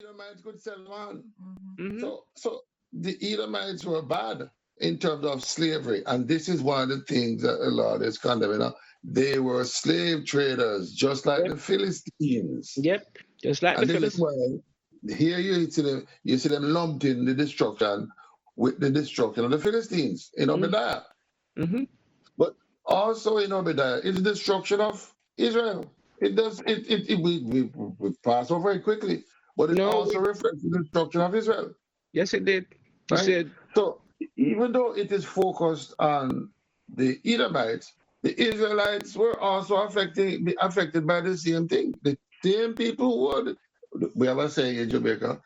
Edomites could sell them on. Mm-hmm. So the Edomites were bad in terms of slavery, and this is one of the things that the Lord is condemning. They were slave traders, just like Yep. the Philistines, Yep. Just like the and this is Philistines. why here you see them lumped in the destruction with the destruction of the Philistines in Obadiah, Mm-hmm. but also in Obadiah, it's the destruction of Israel. It does we pass over it quickly, but it No, also reflects the destruction of Israel. yes, it did. You Right? said, So even though it is focused on the Edomites, the Israelites were also affected by the same thing. The same people would, we have a saying in Jamaica,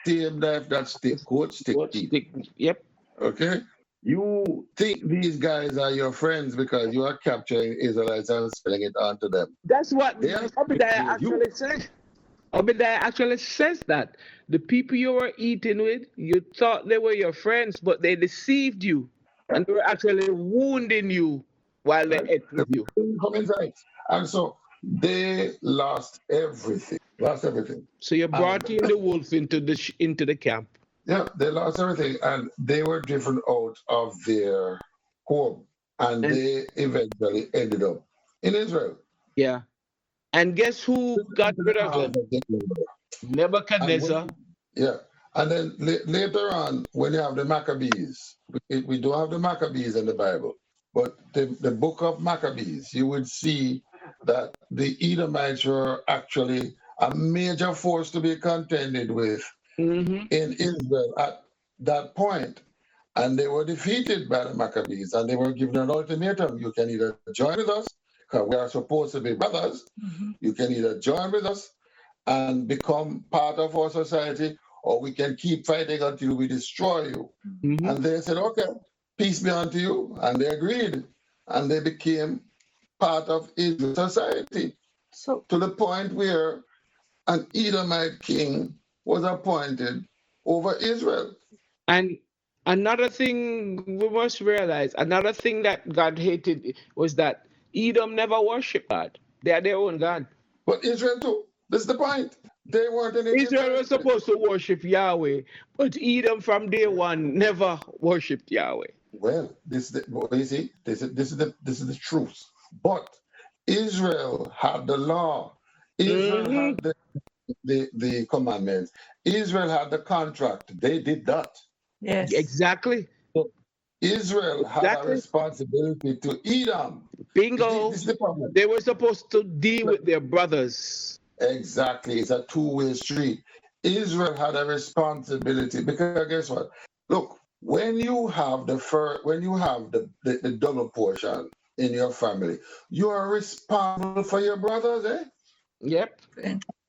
same knife that stick coat stick what's teeth. the, yep. Okay? You think these guys are your friends because you are capturing Israelites and selling it onto them. That's what They are Obadiah selling you. actually said. Obadiah actually says that the people you were eating with, you thought they were your friends, but they deceived you, and they were actually wounding you while they Right? ate with you. From inside. And so they lost everything. Lost everything. So you brought And in the wolf into into the camp. yeah, they lost everything, and they were driven out of their home, and And they eventually ended up in Israel. yeah, and guess who got rid of them? And when, Nebuchadnezzar. yeah, and then later on, when you have the Maccabees, we don't have the Maccabees in the Bible, but the book of Maccabees, you would see that the Edomites were actually a major force to be contended with Mm-hmm. in Israel at that point. And they were defeated by the Maccabees, and they were given an ultimatum. You can either join with us, because we are supposed to be brothers. You can either join with us and become part of our society, or we can keep fighting until we destroy you. Mm-hmm. And they said, okay, peace be unto you. And they agreed. And they became part of Israel's society, So to the point where an Edomite king was appointed over Israel. And another thing we must realize, another thing that God hated was that Edom never worshiped God. They are their own God. But Israel too. This is the point. They weren't any Israel was different. supposed to worship Yahweh, but Edom from day one never worshipped Yahweh. Well, well, you see, this is the truth. But Israel had the law. Israel Hmm. had the commandments. Israel had the contract. They did that. yes, Exactly. So Israel had a Exactly. responsibility to Edom. You see, Bingo. this is the problem. They were supposed to deal with their brothers. Exactly. It's a two-way street. Israel had a responsibility because guess what? Look, when you have the double portion in your family, you are responsible for your brothers, eh? Yep.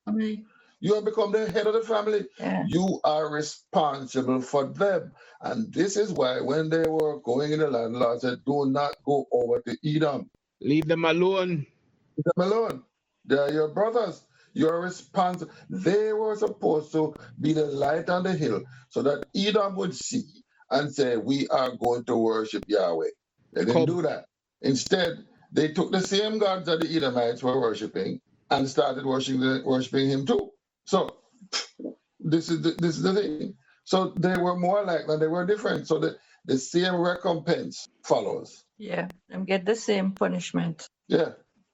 family. You have become the head of the family. Yeah. You are responsible for them. And this is why when they were going in the land, the Lord said, do not go over to Edom. Leave them alone. Leave them alone. They are your brothers. You're responsible. They were supposed to be the light on the hill so that Edom would see and say, we are going to worship Yahweh. They didn't Come. do that. Instead, they took the same gods that the Edomites were worshiping and started worshiping him too. So this is the thing. So they were more alike than they were different. So the same recompense follows. Yeah. And get the same punishment. Yeah.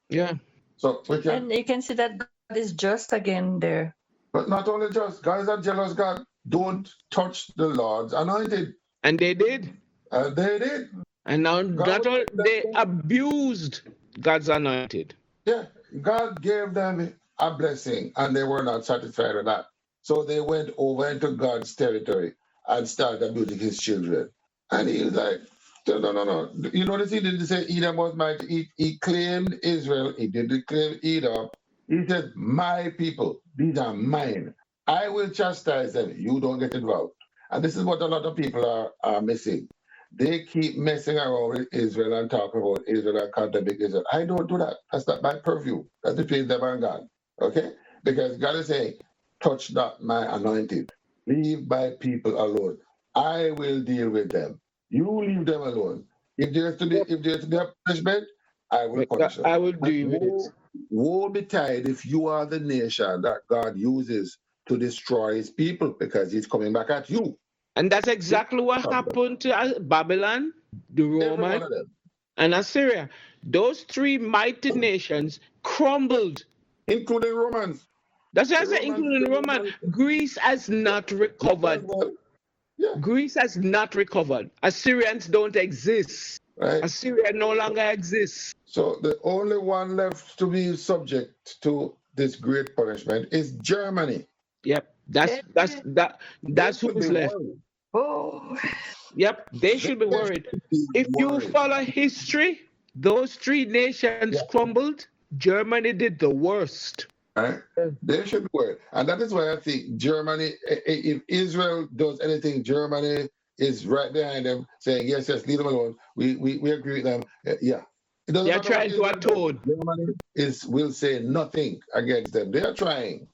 Yeah. So we can, And you can see that God is just again there. but not only just God is a jealous God. Don't touch the Lord's anointed. And they did. They did. And now God, that all, they abused God's anointed. yeah, God gave them a blessing, and they were not satisfied with that. So they went over into God's territory and started abusing his children. And he was like, no, no, no, no. You notice he didn't say Edom was mine. He claimed Israel. He didn't claim Edom. He said, my people, these are mine. I will chastise them. You don't get involved. And this is what a lot of people are missing. They keep messing around with Israel and talking about Israel and contradict Israel. I don't do that. That's not my purview. That's between them and God. Okay? Because God is saying, touch not my anointed. Leave my people alone. I will deal with them. You leave them alone. If there's to be a punishment, I will punish them. I will And deal with it. woe betide if you are the nation that God uses to destroy his people because he's coming back at you. And that's exactly what happened to Babylon, the Every one Roman, of them, and Assyria. Those three mighty nations crumbled. including Romans. That's why I The say, Romans, including Roman. Greece has not recovered. well, yeah, Greece has not recovered. Assyrians don't exist. right. Assyria no longer exists. So the only one left to be subject to this great punishment is Germany. Yep. That's They should who's be left. worried. Oh, Yep. They should be worried. If you follow history, those three nations crumbled. Germany did the worst. Right? They should be worried. And that is why I think Germany, if Israel does anything, Germany is right behind them saying, yes, leave them alone. We agree with them. Yeah. It doesn't They're matter trying to atone. Germany will say nothing against them. They are trying.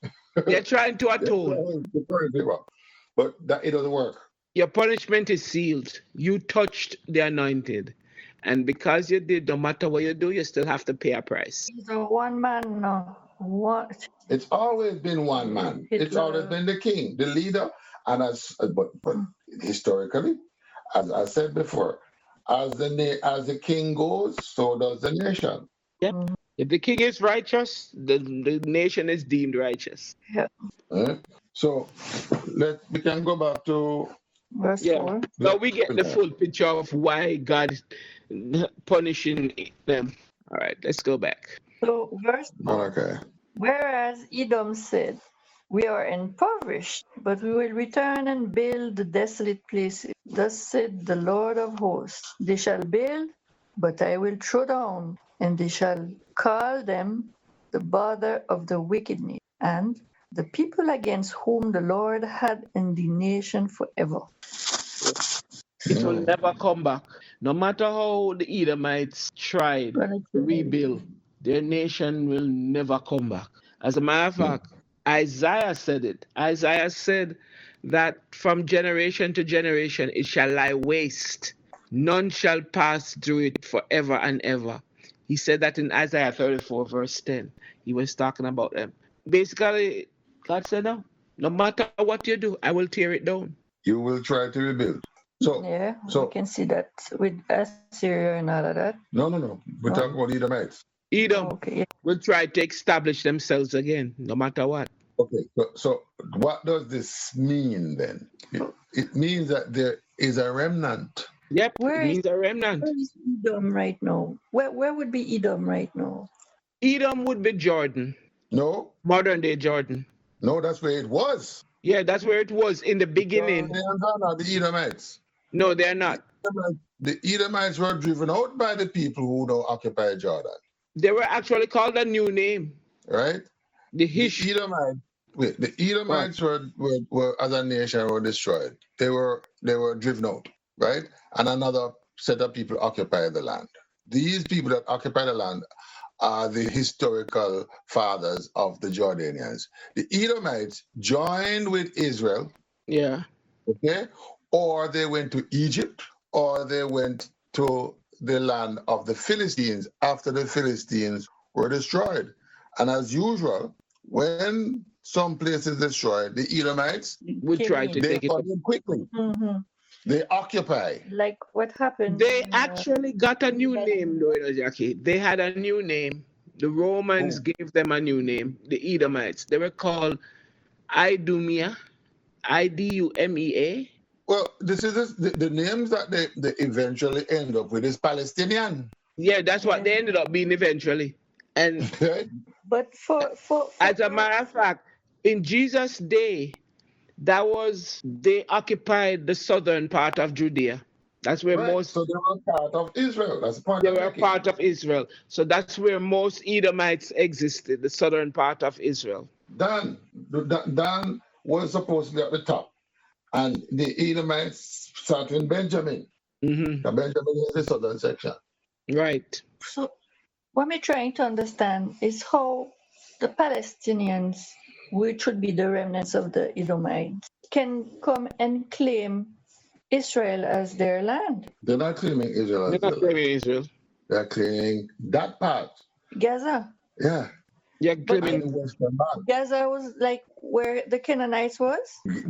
They're trying to atone. But it doesn't work. Your punishment is sealed. You touched the anointed. And because you did, no matter what you do, you still have to pay a price. he's a one man now. What? It's always been one man. It's Hitler. always been the king, the leader. And but historically, as I said before, as the king goes, so does the nation. Yep. If the king is righteous, the nation is deemed righteous. Yeah. So we can go back to Verse 4. So we get the full picture of why God is punishing them. All right, let's go back. So verse 4. Malachi. Whereas Edom said, we are impoverished, but we will return and build the desolate places. Thus said the Lord of hosts, they shall build, but I will throw down, and they shall call them the bother of the wickedness, and the people against whom the Lord had indignation forever. It will never come back. No matter how the Edomites tried to rebuild, their nation will never come back. As a matter of fact, Isaiah said it. Isaiah said that from generation to generation it shall lie waste. None shall pass through it forever and ever. He said that in Isaiah 34, verse 10. He was talking about them. Basically, God said, no matter what you do, I will tear it down. You will try to rebuild. So we can see that with Assyria and all of that. No. We're talking about Edomites. Edom will try to establish themselves again, no matter what. Okay, so what does this mean then? It means that there is a remnant. Yep, it means a remnant. Where is Edom right now? Where would be Edom right now? Edom would be Jordan. No. Modern day Jordan. No, that's where it was. Yeah, that's where it was in the beginning. They are not the Edomites. No, they're not. The Edomites were driven out by the people who now occupy Jordan. They were actually called a new name. Right? The Edomites were as a nation were destroyed. They were driven out, right? And another set of people occupied the land. These people that occupy the land are the historical fathers of the Jordanians. The Edomites joined with Israel. Yeah. Okay? Or they went to Egypt, or they went to the land of the Philistines after the Philistines were destroyed. And as usual, when some place is destroyed, the Edomites would try to take it quickly. Mm-hmm. They occupy. Like what happened? They actually got a new name, though, Jackie. They had a new name. The Romans gave them a new name, the Edomites. They were called Idumea, Idumea. Well, this is the names that they eventually end up with is Palestinian. Yeah, that's what they ended up being eventually. And but for as a matter of fact, in Jesus' day, they occupied the southern part of Judea. That's where So they were part of Israel. That's the point. They were part of Israel. So that's where most Edomites existed, the southern part of Israel. Dan was supposed to be at the top. And the Edomites started in Benjamin. Mm-hmm. Benjamin is the southern section. Right. So what we're trying to understand is how the Palestinians, which would be the remnants of the Edomites, can come and claim Israel as their land. They're not claiming Israel as They're not claiming Israel. They're claiming that part. Gaza. Yeah. Yeah, But and claiming. the Western man. Gaza was like where the Canaanites was?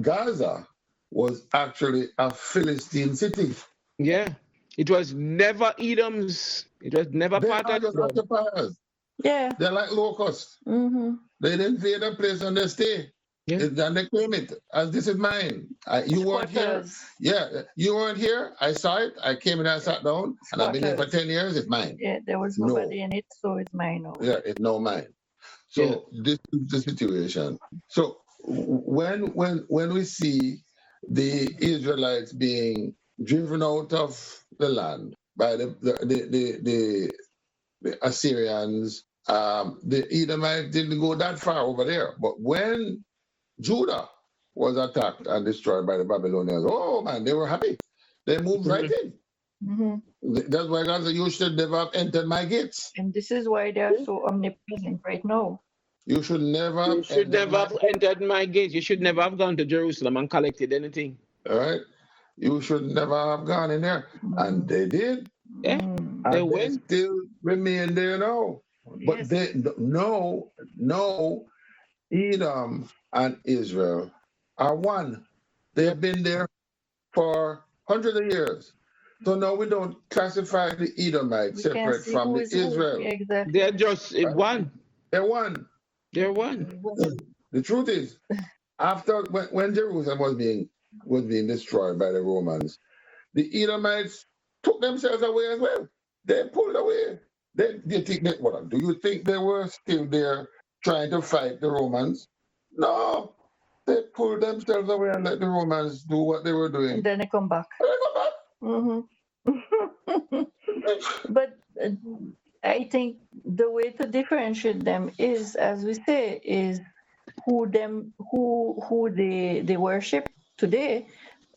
Gaza was actually a Philistine city. Yeah. It was never Edom's. It was never They part are of just Edom. occupiers. Yeah. They're like locusts. Mm-hmm. They invade a place and they stay. Yeah. Then they claim it as this is mine. You weren't here. Squatters. Yeah, you weren't here. I saw it. I came and I sat down, and I've been here for Squatters. 10 years. It's mine. Yeah, there was No. nobody in it, so it's mine now. Yeah, it's no mine. So this is the situation. So when we see the Israelites being driven out of the land by the Assyrians, the Edomites didn't go that far over there. But when Judah was attacked and destroyed by the Babylonians, oh man, they were happy. They moved right in. Mm-hmm. That's why God said, you should never have entered my gates. And this is why they are so omnipresent right now. You should never You should never have entered my gates. You should never have gone to Jerusalem and collected anything. All right? You should never have gone in there. And they did. Yeah. Mm. And They they went. still remain there now. But Yes. they no, Edom and Israel are one. They have been there for hundreds of years. So now we don't classify the Edomites We can't separate see from who the is who. Israel. Exactly. They're just one. They're one. They're one. The truth is, after when Jerusalem was being destroyed by the Romans, the Edomites took themselves away as well. They pulled away. They think that what? Do you think they were still there trying to fight the Romans? No. They pulled themselves away and let the Romans do what they were doing. And then they come back. And they go back. Mm-hmm. But I think the way to differentiate them is, as we say, is who they worship today,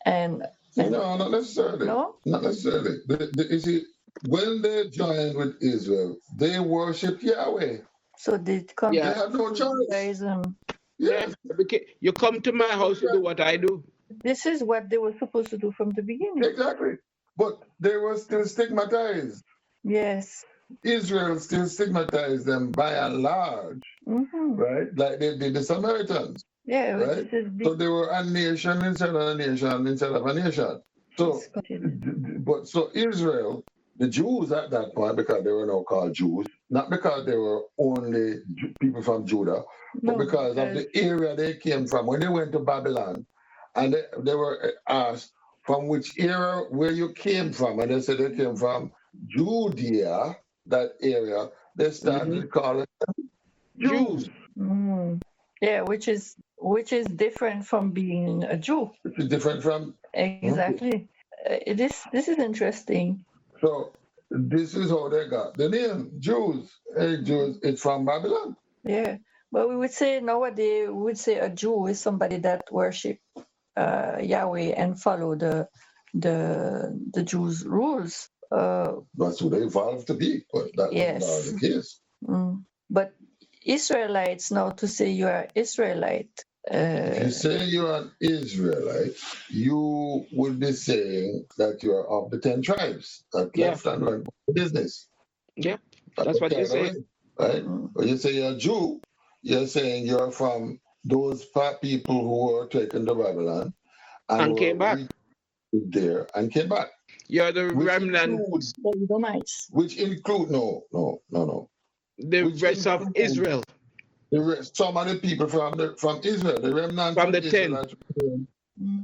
and No, not necessarily. no, Not necessarily. You see, when they joined with Israel, they worship Yahweh. so they come Yeah. They have no choice. Judaism. Yes, You come to my house, you do what I do. This is what they were supposed to do from the beginning. exactly. But they were still stigmatized. Yes. Israel still stigmatized them by and large, Mm-hmm. right? Like they did the Samaritans, Yeah. right? This is So they were a nation instead of a nation instead of a nation. So, but so Israel, the Jews at that point, because they were now called Jews, not because they were only people from Judah, but because of the area they came from. When they went to Babylon, and they were asked from which era where you came from, and they said they came from Judea, that area. They started calling them Jews. Mm. Yeah, which is different from being a Jew. Which is different from. Exactly. This is interesting. So this is how they got the name Jews. Hey, Jews, it's from Babylon. Yeah, but we would say nowadays we would say a Jew is somebody that worship Yahweh and follow the Jews' rules. That's who they evolved to be, but that's Yes. not the case. But Israelites, now to say you are Israelite. If you say you're an Israelite, you would be saying that you are of the 10 tribes that left and went to business. Yeah, that's what you say. Right? When you say you're a Jew, you're saying you're from those people who were taken to Babylon And came back. There and came back. You're the Which remnant, includes- The Edomites. Which include no. the Which rest of include- Israel. Some of the people from Israel, the remnant From the Israel 10. that remained,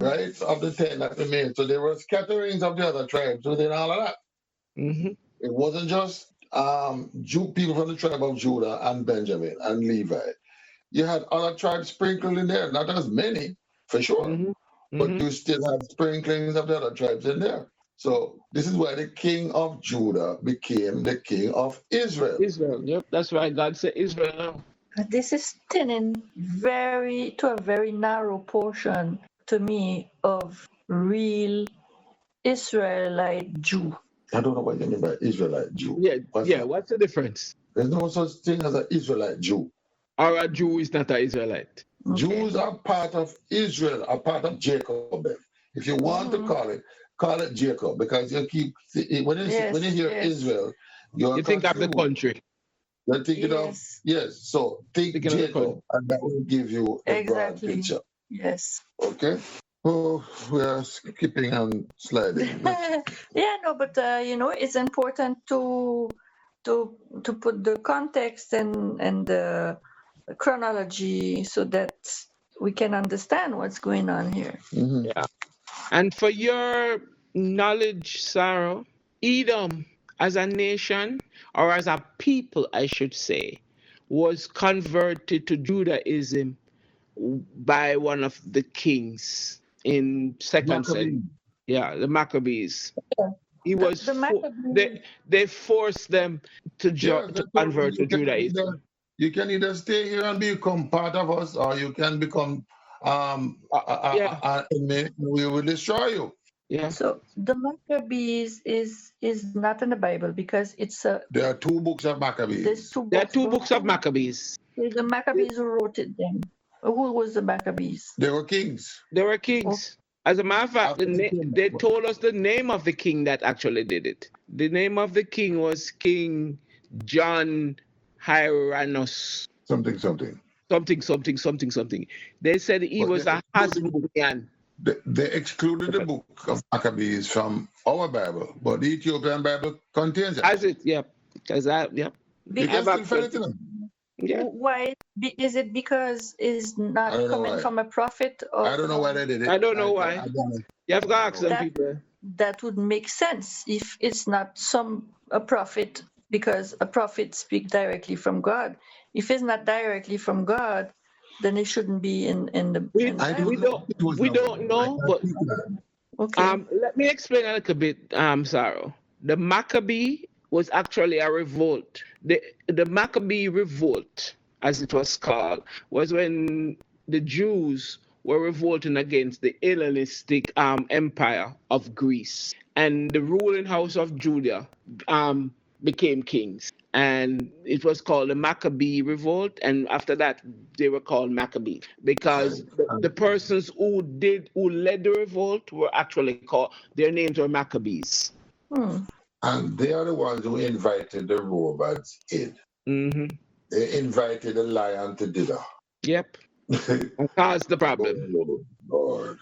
right? Of the 10 that remained. So there were scatterings of the other tribes within all of that. Mm-hmm. It wasn't just people from the tribe of Judah and Benjamin and Levi. You had other tribes sprinkled in there, not as many, for sure, Mm-hmm. but you still had sprinklings of the other tribes in there. So this is why the king of Judah became the king of Israel. Israel. Yep, that's why God said Israel. This is thinning to a very narrow portion to me of real Israelite Jew. I don't know what you mean by Israelite Jew. Yeah, what's the difference? There's no such thing as an Israelite Jew. Or a Jew is not an Israelite. Okay. Jews are part of Israel, are part of Jacob. If you want to call it Jacob, because you keep when you hear Yes. Israel, You think of the country. You're thinking of, yes. So think Thinking of the Jacob, coin. and that will give you a broad Exactly. picture. Yes. Okay. Oh, we are skipping and sliding. Yeah, no, but it's important to put the context and the chronology so that we can understand what's going on here. Mhm. Yeah. And for your knowledge, Sarah, Edom as a nation, or as a people, I should say, was converted to Judaism by one of the kings in second century. Maccabee. Yeah, the Maccabees. Yeah. He was The Maccabees. they forced them to Yes, to convert to Judaism. you can either stay here and become part of us, or you can become Yeah, enemy. We will destroy you. yeah. So the Maccabees is not in the Bible because There are 2 books of there's Maccabees. 2 There are books. two But books of Maccabees. the Maccabees who wrote it then? Who was the Maccabees? They were kings. They were kings. As a matter of fact, After the king. they told us the name of the king that actually did it. The name of the king was King John Hyrcanus. Something. Something. They said he But was a Hasmonean. they excluded the book of Maccabees from our Bible, but the Ethiopian Bible contains it. Has it? Yeah. Because You can still find it in them. Yeah. Why is it because it's not I don't know coming why. from a prophet? Or I don't know why they did it. I don't know why. I don't know. You have to ask some That- people. That would make sense if it's not a prophet, because a prophet speaks directly from God. If it's not directly from God, then it shouldn't be in the. We, in the I Bible. we don't know, but Okay. let me explain a little bit, Sarah. The Maccabee was actually a revolt. The Maccabee revolt, as it was called, was when the Jews were revolting against the Hellenistic empire of Greece, and the ruling house of Judah became kings, and it was called the Maccabee revolt. And after that, they were called Maccabees because the persons who led the revolt were actually called, their names were Maccabees. And they are the ones who invited the Romans in. Mm-hmm. They invited the lion to dinner. Yep. And caused the problem. Oh, Lord.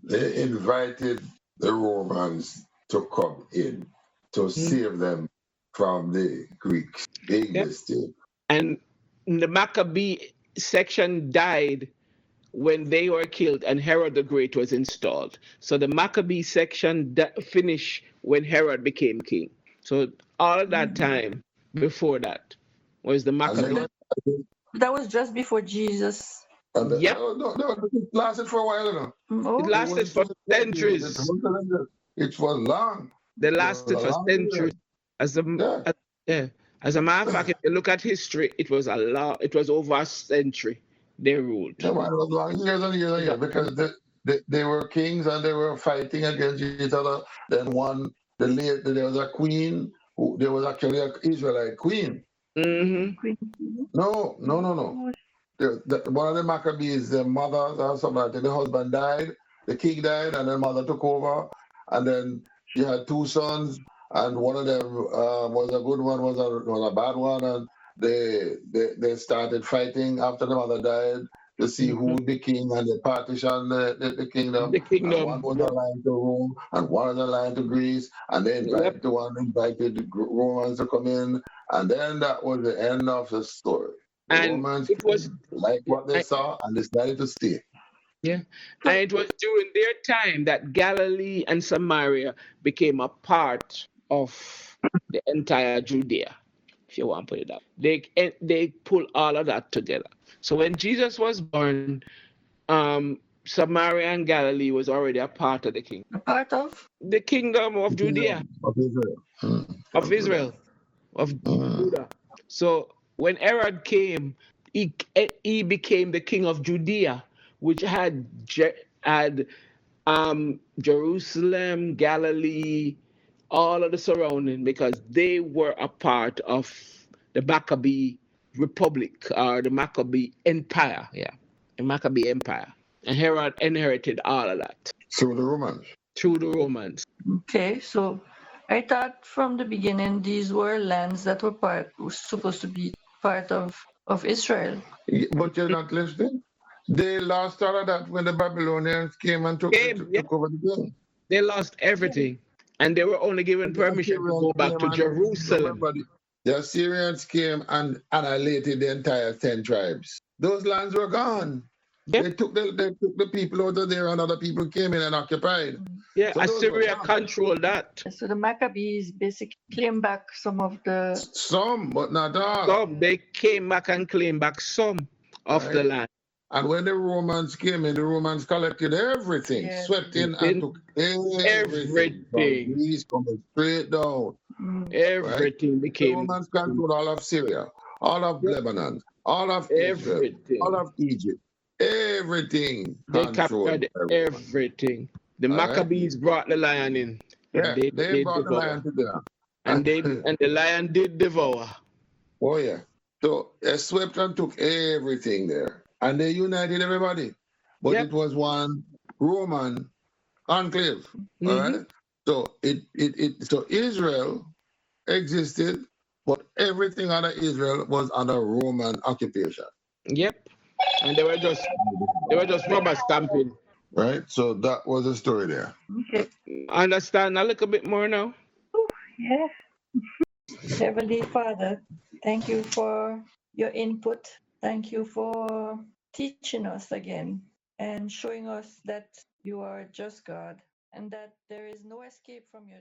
They invited the Romans to come in to save them from the Greeks. Big mistake. And the Maccabee section died when they were killed and Herod the Great was installed. So the Maccabee section finished when Herod became king. So all of that time before that was the Maccabee. That was just before Jesus. Yep. No, it lasted for a while. Oh, It lasted for centuries. It was long. They lasted for centuries. As a matter of fact, if you look at history, it was over a century they ruled. Yeah, man, it was long, years and years, because they were kings and they were fighting against each other. Then there was a queen. There was actually an Israelite queen. Mm-hmm. No. One of the Maccabees, the mother or something like that, the husband died, the king died, and the mother took over. And then she had 2 sons, and one of them was a good one, was a bad one, and they started fighting after the mother died to see who would be king, and they partitioned the kingdom. The kingdom. And one was aligned to Rome, and one was aligned to Greece, and they invited the Romans to come in, and then that was the end of the story. The Romans like what they saw and decided to stay. Yeah, and it was during their time that Galilee and Samaria became a part of the entire Judea, if you want to put it up. They pull all of that together. So when Jesus was born, Samaria and Galilee was already a part of the kingdom. A part of? The kingdom of Judea. Of Israel. Of Israel. Of Judah. So when Herod came, he became the king of Judea, which had Jerusalem, Galilee, all of the surrounding, because they were a part of the Maccabee Republic, or the Maccabee Empire. Yeah, the Maccabee Empire. And Herod inherited all of that. Through the Romans. Through the Romans. Okay, so I thought from the beginning these were lands that were supposed to be part of Israel. But you're not listening. They lost all of that when the Babylonians came and Came, yeah, took over the thing. they lost everything, and they were only given And the permission to Assyrians go back came to and Jerusalem. remember the Assyrians came and annihilated the entire 10 tribes. Those lands were gone. Yep. They took the people out of there and other people came in and occupied. Yeah, So those were Assyria gone. controlled that. So the Maccabees basically claimed back some of the. Some, but not all. Some they came back and claimed back some of Right. the land. And when the Romans came in, the Romans collected everything, Yeah. swept in and took everything. Everything. Greece coming straight down. Everything The became Romans controlled all of Syria, all of Lebanon, all of Israel, everything. all of Egypt, everything. They Controlled captured everyone. everything. The All right? Maccabees brought the lion in. Yeah, and they brought the devoured. lion to them. And the lion did devour. Oh yeah. So they swept and took everything there. And they united everybody. But Yep. it was one Roman enclave. All Mhm. right. So so Israel existed, but everything under Israel was under Roman occupation. Yep. And they were just rubber stamping. Right? So that was the story there. Okay. Understand a little bit more now? Yeah. Heavenly Father, thank you for your input. Thank you for teaching us again and showing us that you are a just God and that there is no escape from your.